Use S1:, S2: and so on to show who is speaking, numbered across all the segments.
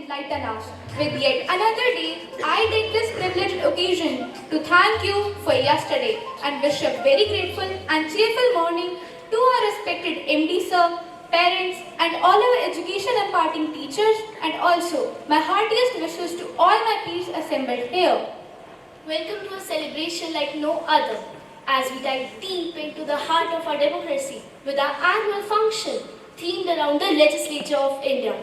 S1: enlighten us. With yet another day, I take this privileged occasion to thank you for yesterday and wish a very grateful and cheerful morning to our respected MD sir, parents and all our education imparting teachers, and also my heartiest wishes to all my peers assembled here.
S2: Welcome to a celebration like no other, as we dive deep into the heart of our democracy with our annual function themed around the Legislature of India.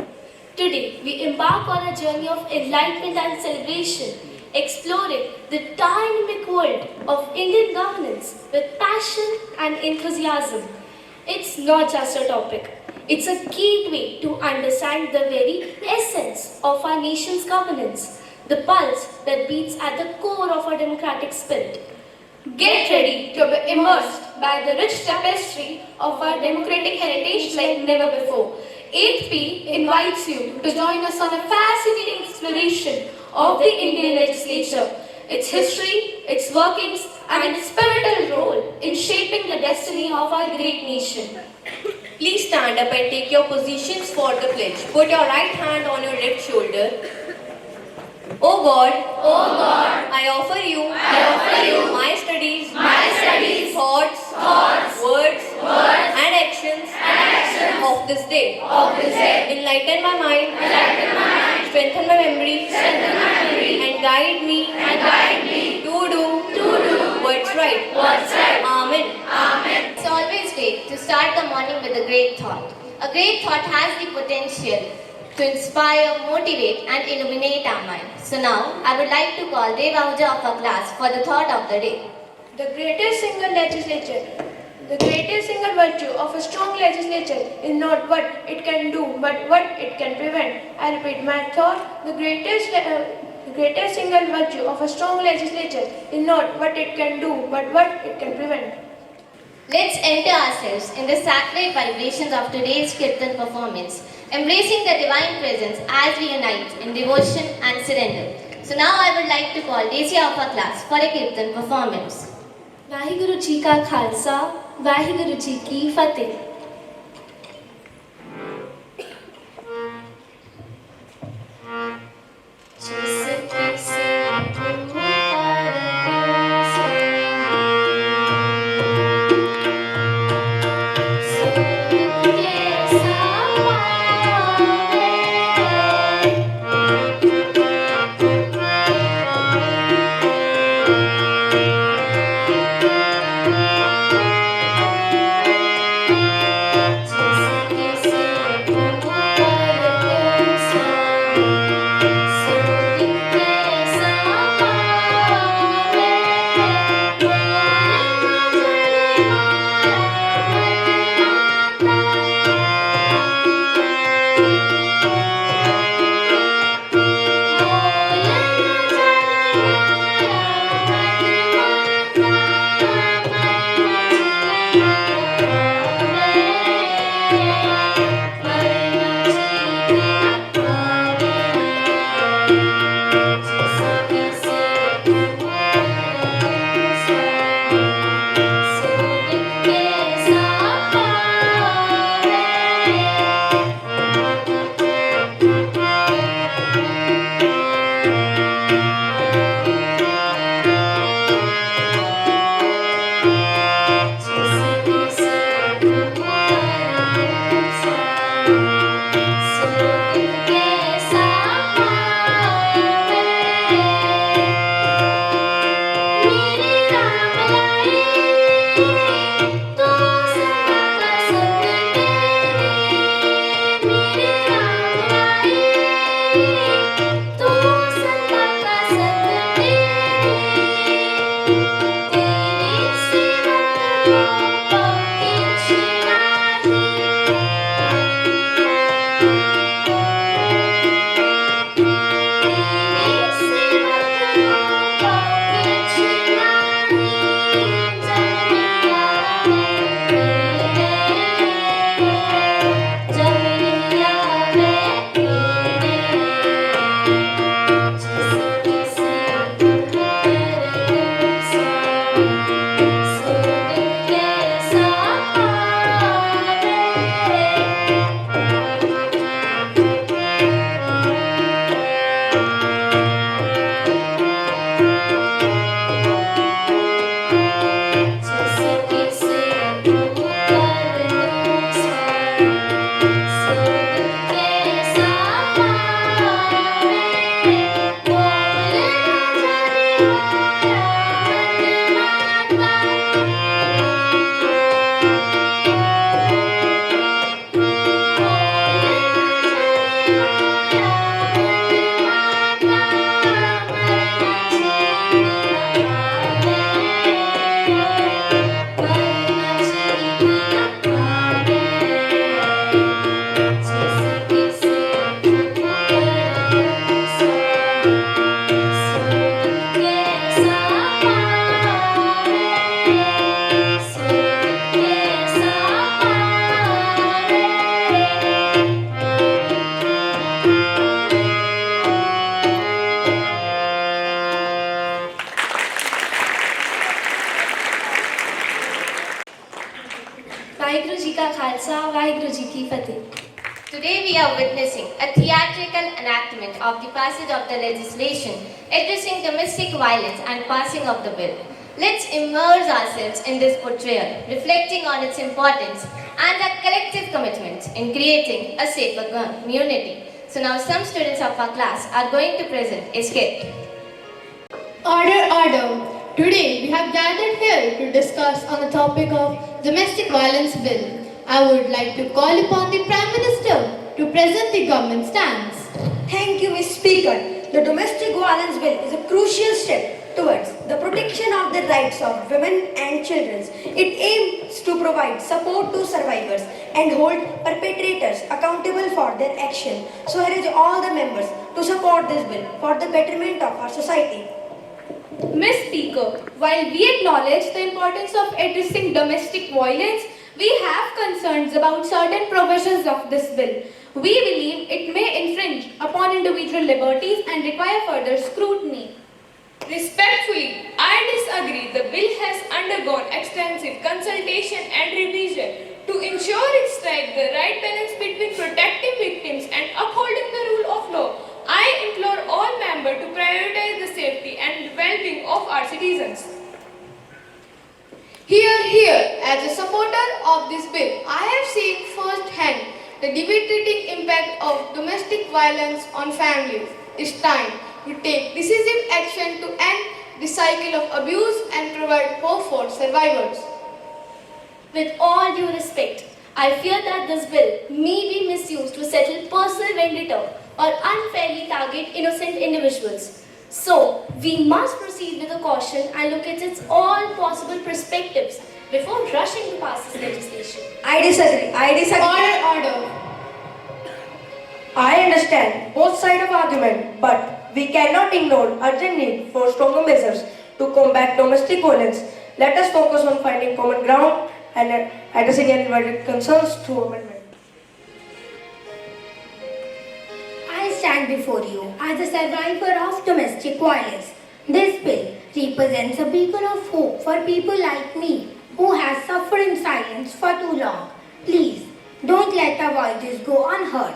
S2: Today, we embark on a journey of enlightenment and celebration, exploring the dynamic world of Indian governance with passion and enthusiasm. It's not just a topic, it's a gateway to understand the very essence of our nation's governance, the pulse that beats at the core of our democratic spirit.
S1: Get ready to be immersed by the rich tapestry of our democratic heritage like never before. 8th P invites you to join us on a fascinating exploration of the Indian legislature, its history, its workings, and its pivotal role in shaping the destiny of our great nation.
S3: Please stand up and take your positions for the pledge. Put your right hand on your left shoulder. O God, I offer you my studies, thoughts, words, and actions of this day. Enlighten my mind, strengthen my memory, and guide me to do what's right. Amen.
S4: It's always great to start the morning with a great thought. A great thought has the potential to inspire, motivate and illuminate our mind. So now, I would like to call Dev Ahuja of our class for the thought of the day.
S5: The greatest single legislature, the greatest single virtue of a strong legislature is not what it can do, but what it can prevent. I repeat my thought, the greatest single virtue of a strong legislature is not what it can do, but what it can prevent.
S4: Let's enter ourselves in the sacred vibrations of today's Kirtan performance, embracing the divine presence as we unite in devotion and surrender. So now I would like to call Desia of our class for a Kirtan performance.
S2: Waheguru ji का खालसा, वाहिगुरु जी की फतेह। Khalsa, Waheguru Ji Ki Fateh.
S4: Today we are witnessing a theatrical enactment of the passage of the legislation addressing domestic violence and passing of the bill. Let's immerse ourselves in this portrayal, reflecting on its importance and our collective commitments in creating a safer community. So now some students of our class are going to present a skit.
S6: Order, order. Today we have gathered here to discuss on the topic of domestic violence bill. I would like to call upon the Prime Minister to present the government stance.
S7: Thank you, Ms. Speaker. The Domestic Violence Bill is a crucial step towards the protection of the rights of women and children. It aims to provide support to survivors and hold perpetrators accountable for their action. So I urge all the members to support this bill for the betterment of our society.
S1: Ms. Speaker, while we acknowledge the importance of addressing domestic violence, we have concerns about certain provisions of this bill. We believe it may infringe upon individual liberties and require further scrutiny.
S8: Respectfully, I disagree. The bill has undergone extensive consultation and revision to ensure it strikes the right balance between protecting victims and upholding the rule of law. I implore all members to prioritize the safety and well-being of our citizens.
S6: Here, as a supporter of this bill, I have seen firsthand the devastating impact of domestic violence on families. It's time to take decisive action to end the cycle of abuse and provide hope for survivors.
S2: With all due respect, I fear that this bill may be misused to settle personal vendetta or unfairly target innocent individuals. So, we must proceed with a caution and look at its all possible perspectives before rushing to pass this legislation.
S7: I disagree.
S6: Order, order.
S7: I understand both sides of argument, but we cannot ignore urgent need for stronger measures to combat domestic violence. Let us focus on finding common ground and addressing any valid concerns through amendment.
S9: I stand before you as a survivor of domestic violence. This bill represents a beacon of hope for people like me who has suffered in silence for too long. Please, don't let our voices go unheard.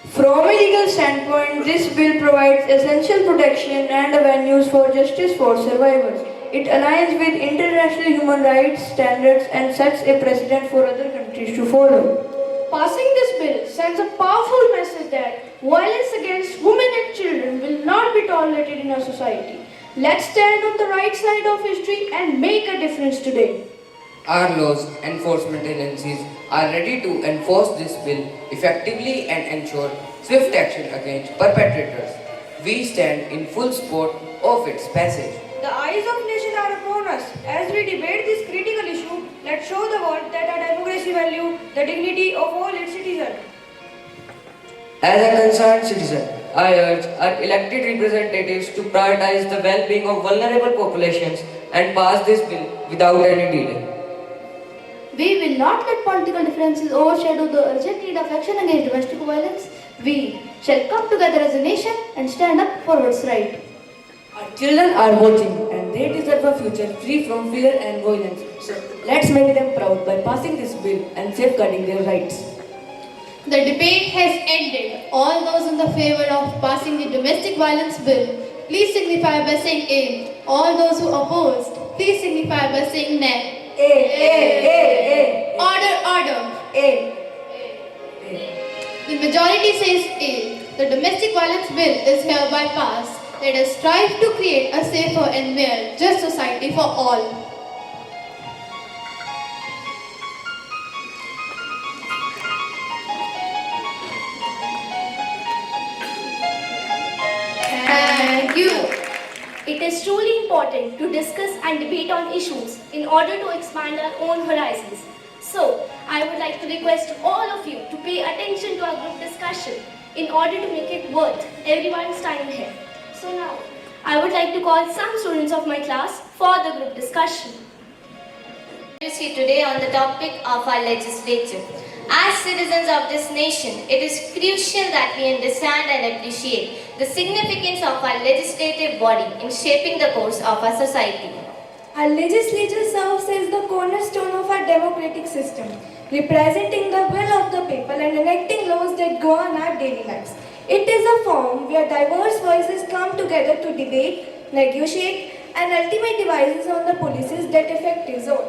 S5: From a legal standpoint, this bill provides essential protection and avenues for justice for survivors. It aligns with international human rights standards and sets a precedent for other countries to follow. Passing this bill sends a powerful message that violence against women and children will not be tolerated in our society. Let's stand on the right side of history and make a difference today.
S10: Our laws enforcement agencies are ready to enforce this bill effectively and ensure swift action against perpetrators. We stand in full support of its passage.
S5: The eyes of nation are upon us. As we debate this critical issue, let's show the world that our democracy value the dignity of all its citizens.
S10: As a concerned citizen, I urge our elected representatives to prioritize the well-being of vulnerable populations and pass this bill without any delay.
S1: We will not let political differences overshadow the urgent need of action against domestic violence. We shall come together as a nation and stand up for what's right.
S7: Our children are watching and they deserve a future free from fear and violence. So let's make them proud by passing this bill and safeguarding their rights.
S6: The debate has ended. All those in the favor of passing the domestic violence bill, please signify by saying A. All those who opposed, please signify by saying nay. Order, order. The majority says A. The domestic violence bill is hereby passed. Let us strive to create a safer and more just society for all.
S2: Thank you. It is truly important to discuss and debate on issues in order to expand our own horizons. So, I would like to request all of you to pay attention to our group discussion in order to make it worth everyone's time here. So now, I would like to call some students of my class for the group discussion.
S4: You see today on the topic of our legislature. As citizens of this nation, it is crucial that we understand and appreciate the significance of our legislative body in shaping the course of our society.
S5: Our legislature serves as the cornerstone of our democratic system. representing the will of the people and enacting laws that govern our daily lives. It is a forum where diverse voices come together to debate, negotiate, and ultimate devices on the policies that affect his own.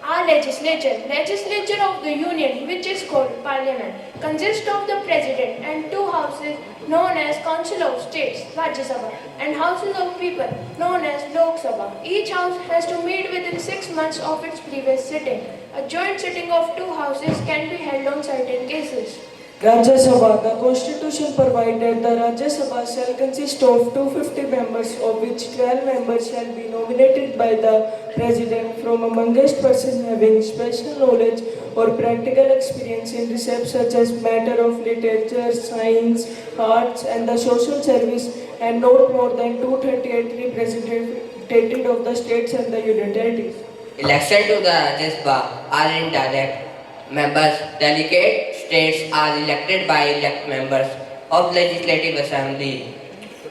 S5: Our legislature of the Union, which is called Parliament, consists of the President and two houses known as Council of States, Rajya Sabha, and houses of people known as Lok Sabha. Each house has to meet within 6 months of its previous sitting. A joint sitting of two houses can be held on certain cases.
S11: Rajya Sabha. The Constitution provided the Rajya Sabha shall consist of 250 members, of which 12 members shall be nominated by the President from amongst persons having special knowledge or practical experience in research such as matter of literature, science, arts and the social service, and not more than 238 representatives of the states and the union territories.
S10: Election to the Rajya Sabha are indirect. Members, delegate states are elected by elect members of Legislative Assembly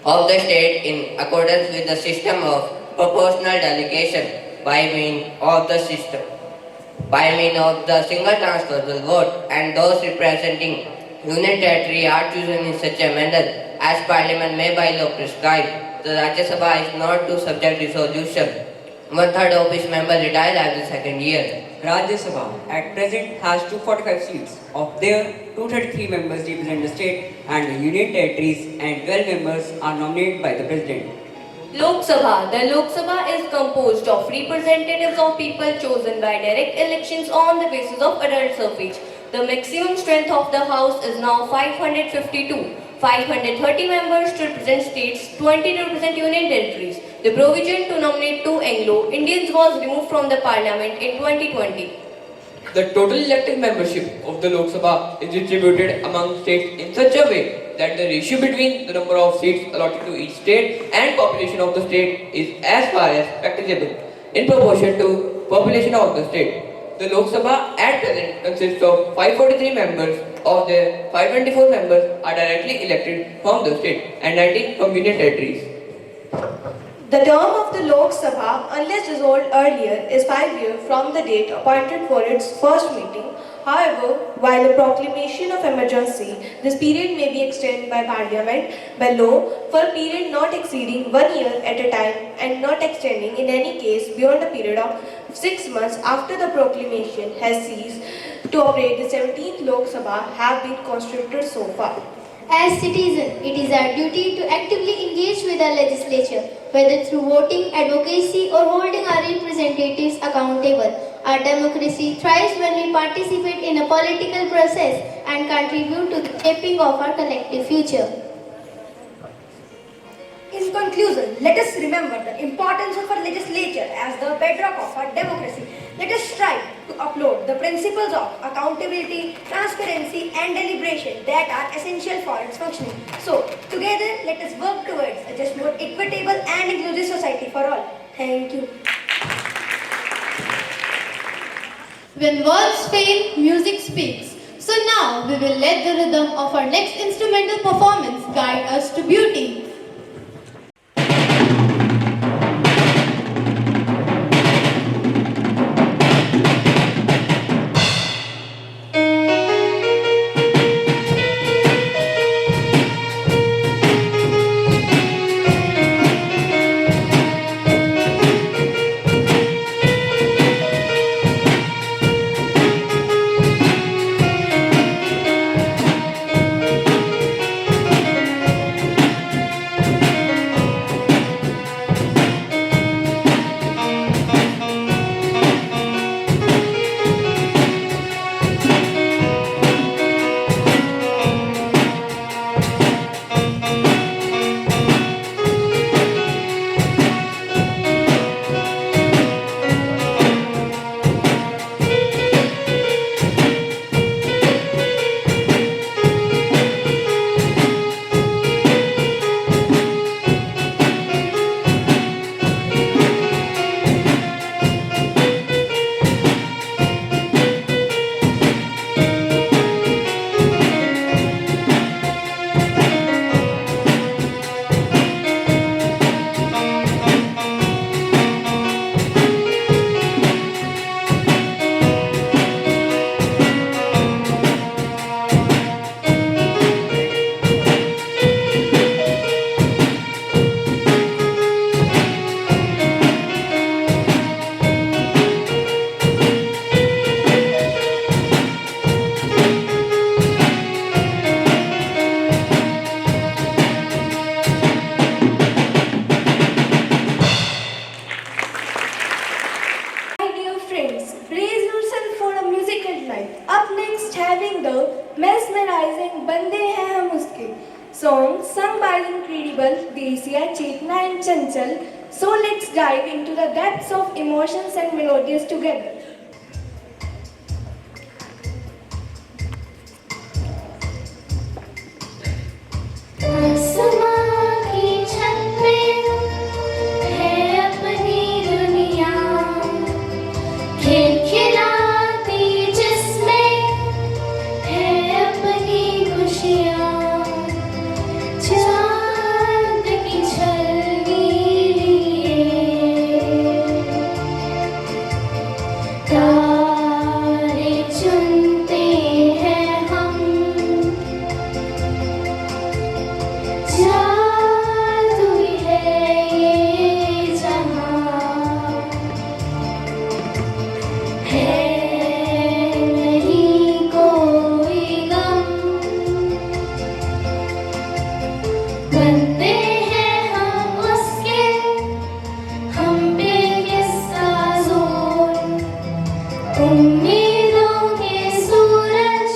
S10: of the state in accordance with the system of proportional delegation by means of the single transferable vote, and those representing union territory are chosen in such a manner as Parliament may by law prescribe. The Rajya Sabha is not to subject resolution. 1/3 of its members retire every second year.
S12: Rajya Sabha at present has 245 seats. Of their 233 members represent the state and the union territories, and 12 members are nominated by the President.
S3: Lok Sabha. The Lok Sabha is composed of representatives of people chosen by direct elections on the basis of adult suffrage. The maximum strength of the House is now 552. 530 members to represent states, 20 to represent union territories. The provision to nominate 2 Anglo-Indians was removed from the Parliament in 2020.
S10: The total elected membership of the Lok Sabha is distributed among states in such a way that the ratio between the number of seats allotted to each state and population of the state is as far as practicable in proportion to population of the state. The Lok Sabha at present consists of 543 members. Of their 524 members are directly elected from the state and 19 from union territories.
S5: The term of the Lok Sabha, unless dissolved earlier, is 5 years from the date appointed for its first meeting. However, while a proclamation of emergency, this period may be extended by Parliament by law for a period not exceeding 1 year at a time and not extending in any case beyond a period of 6 months after the proclamation has ceased to operate. The 17th Lok Sabha have been constituted so far.
S13: As citizens, it is our duty to actively engage with our legislature, whether through voting, advocacy or holding our representatives accountable. Our democracy thrives when we participate in a political process and contribute to the shaping of our collective future.
S7: In conclusion, let us remember the importance of our legislature as the bedrock of our democracy. Let us strive to uphold the principles of accountability, transparency and deliberation that are essential for its functioning. So, together, let us work towards a just more equitable and inclusive society for all. Thank you.
S14: When words fail, music speaks. So now we will let the rhythm of our next instrumental performance guide us to beauty.
S5: Song sung by the incredible Desia, Chetna and Chanchal. So let's dive into the depths of emotions and melodies together.
S2: आसमां की छत पे है अपनी दुनिया, खिलखिलाती जिसमें है अपनी खुशियाँ, चाँद की छलनी लिए तारे चुनते हैं हम, जादू है ये जहाँ, है नहीं कोई गम, बनते हैं हम उसके, हम पे किसका जोर, उम्मीदों के सूरज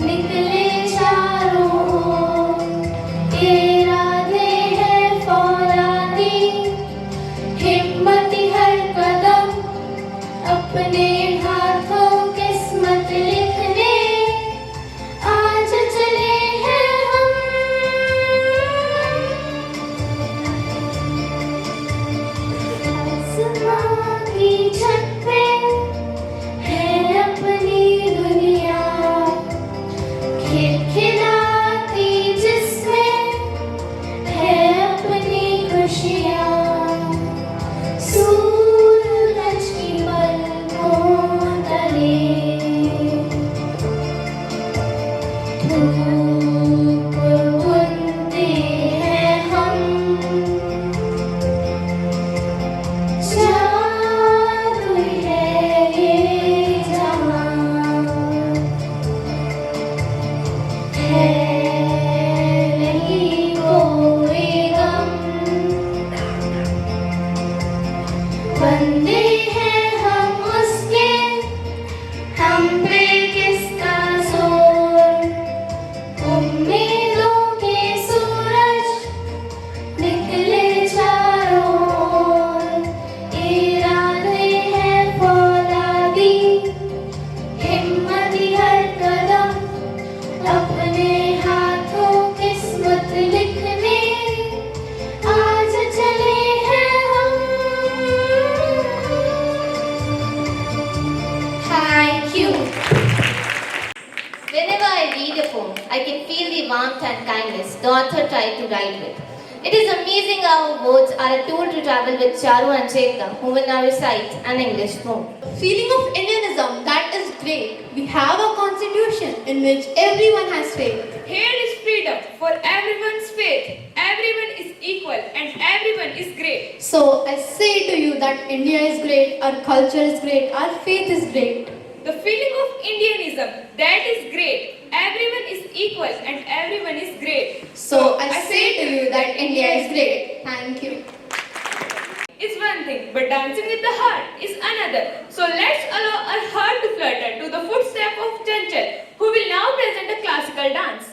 S2: निकले चारों ओर, इरादे हैं फौलादी, हिम्मती हर कदम, अपने हाथों किस्मत लिखने आज चले हैं हम। आसमां की छत पे है अपनी दुनिया, खिलखिलाती जिसमें है अपनी खुशियाँ, सूरज की पलकों तले धूप बुनते हैं हम, जादू है ये जहाँ, है नहीं कोई गम, बंदे हैं हम उसके, हम पे किसका जोर, उम्मीदों के सूरज निकले चारों ओर, इरादे हैं फौलादी, हिम्मती हर कदम, अपने हाथों किस्मत लिखने आज चले हैं हम।
S4: Thank you. Whenever I read a poem, I can feel the warmth and kindness the author tried to write with. It is amazing how words are a tool to travel with Charu and Chetna, who will now recite an English poem.
S14: Feeling of Indianism, that is great. We have a constitution in which everyone has faith.
S8: Here is freedom for everyone's faith. Everyone is equal and everyone is great.
S14: So I say to you that India is great, our culture is great, our faith is great.
S8: The feeling of Indianism, that is great. Everyone is equal and everyone is great.
S14: So I say to you that India is great. Thank you.
S8: Is one thing, but dancing with the heart is another. So let's allow our heart to flutter to the footstep of Chanchal, who will now present a classical dance.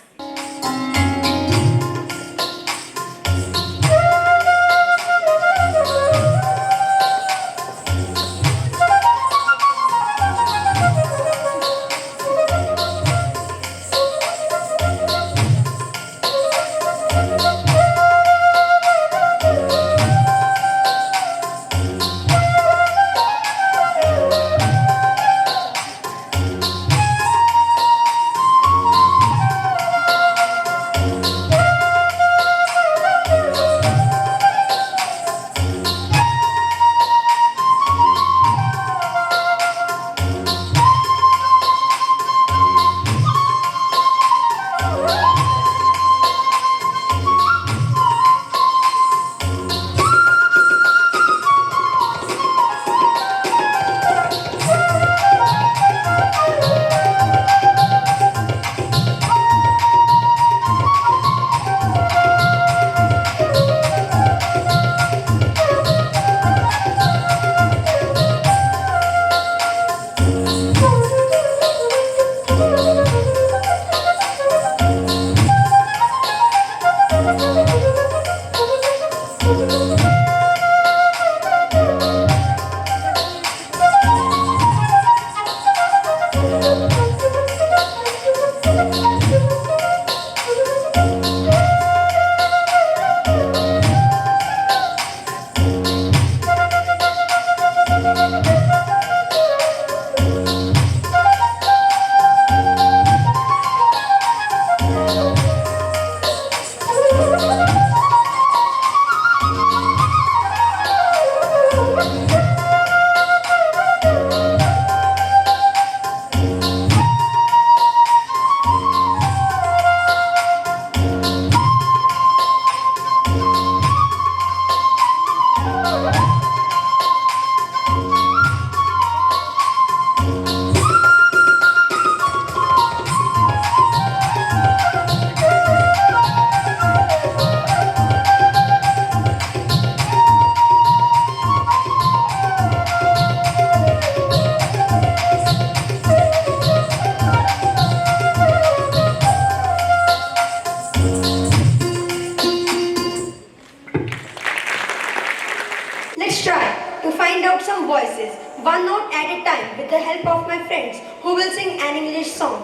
S7: voices, one note at a time, with the help of my friends who will sing an English song.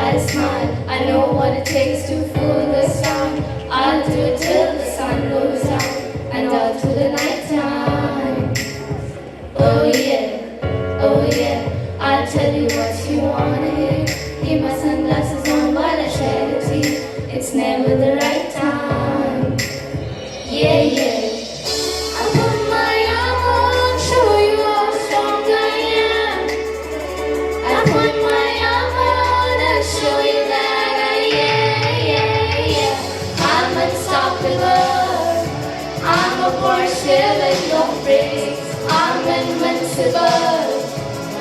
S2: I smile, I know what it takes to fool the sun. I'll do it till the sun goes down and all through the night time. Oh yeah, I'll tell you what you wanna hear. Keep my sunglasses on while I shed a tear. It's never the right time. Yeah. I put my arm on, show you how strong I am. I put my arm on and show you that I'm unstoppable. I'm a Porsche with no brakes. I'm invincible.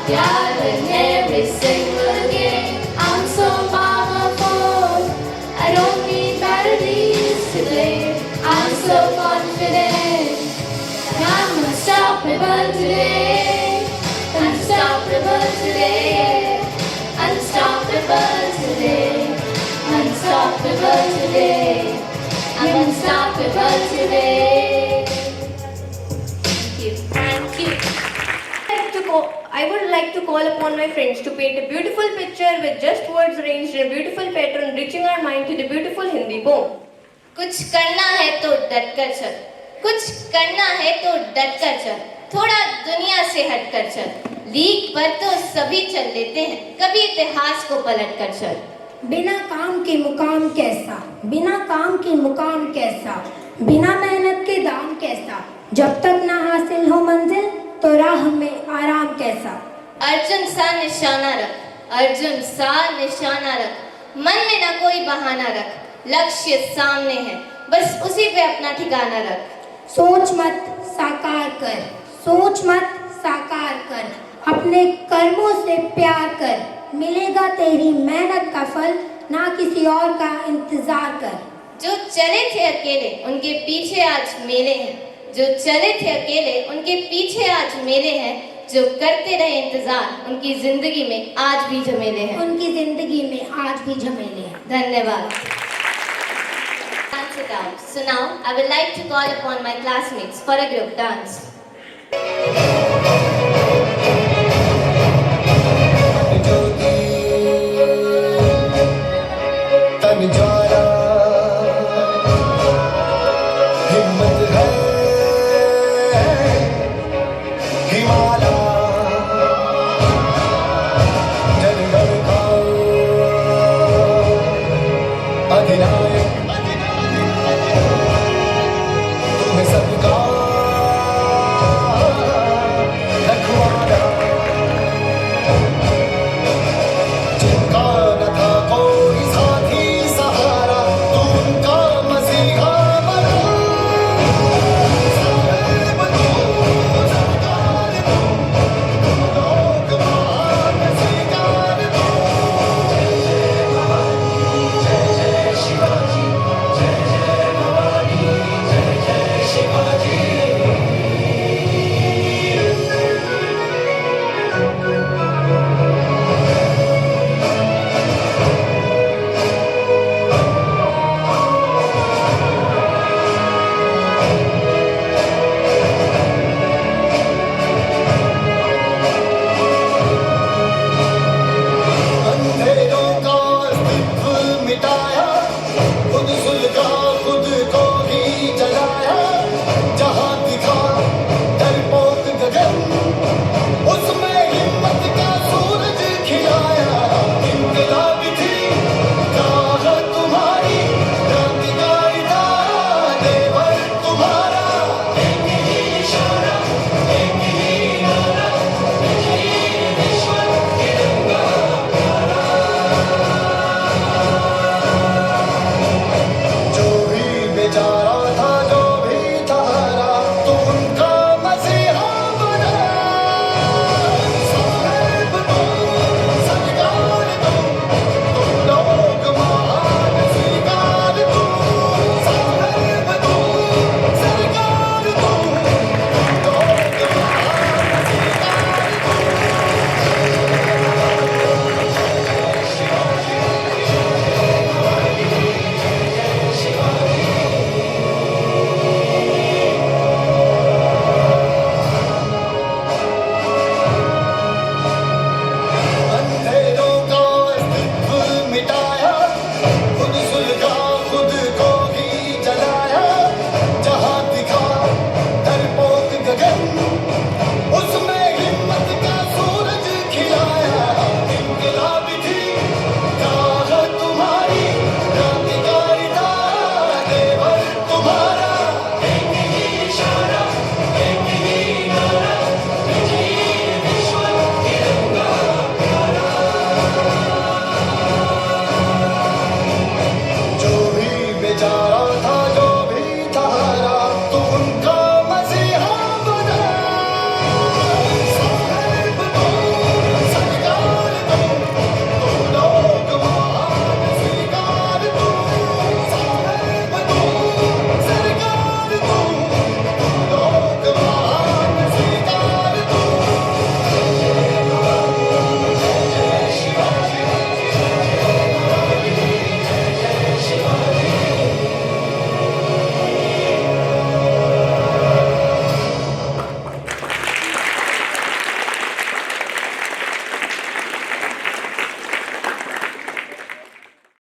S2: Yeah, in every single game. I'm so powerful. I don't need batteries to play. I'm so confident. I'm unstoppable today. Unstoppable today. Unstoppable today. Unstoppable today. I'm unstoppable today. Thank you.
S3: I would like to call upon my friends to paint a beautiful picture with just words arranged in a beautiful pattern, reaching our mind to the beautiful Hindi poem.
S4: कुछ करना है तो डट कर चल, कुछ करना है तो डट कर चल, थोड़ा दुनिया से हट कर चल, लीक पर तो सभी चल लेते हैं, कभी इतिहास को पलट कर चल।
S9: बिना काम के मुकाम कैसा, बिना काम के मुकाम कैसा, बिना मेहनत के दाम कैसा, जब तक ना हासिल हो मंजिल तो राह में आराम कैसा।
S4: अर्जुन सा निशाना रख, अर्जुन सा निशाना रख, मन में ना कोई बहाना रख, लक्ष्य सामने है, बस उसी पे अपना ठिकाना रख।
S9: सोच मत साकार कर, सोच मत साकार कर, अपने कर्मों से प्यार कर, मिलेगा तेरी मेहनत का फल, ना किसी और का इंतजार कर।
S4: जो चले थे अकेले उनके पीछे आज मेले हैं, जो चले थे अकेले उनके पीछे आज मेले हैं, जो करते रहे इंतजार उनकी जिंदगी में आज भी झमेले हैं,
S9: उनकी जिंदगी में आज भी झमेले हैं।
S4: धन्यवाद। Dance it out. So now I would like to call upon my classmates for a group dance.
S15: तन ज्वाला हिम्मत है हिमालय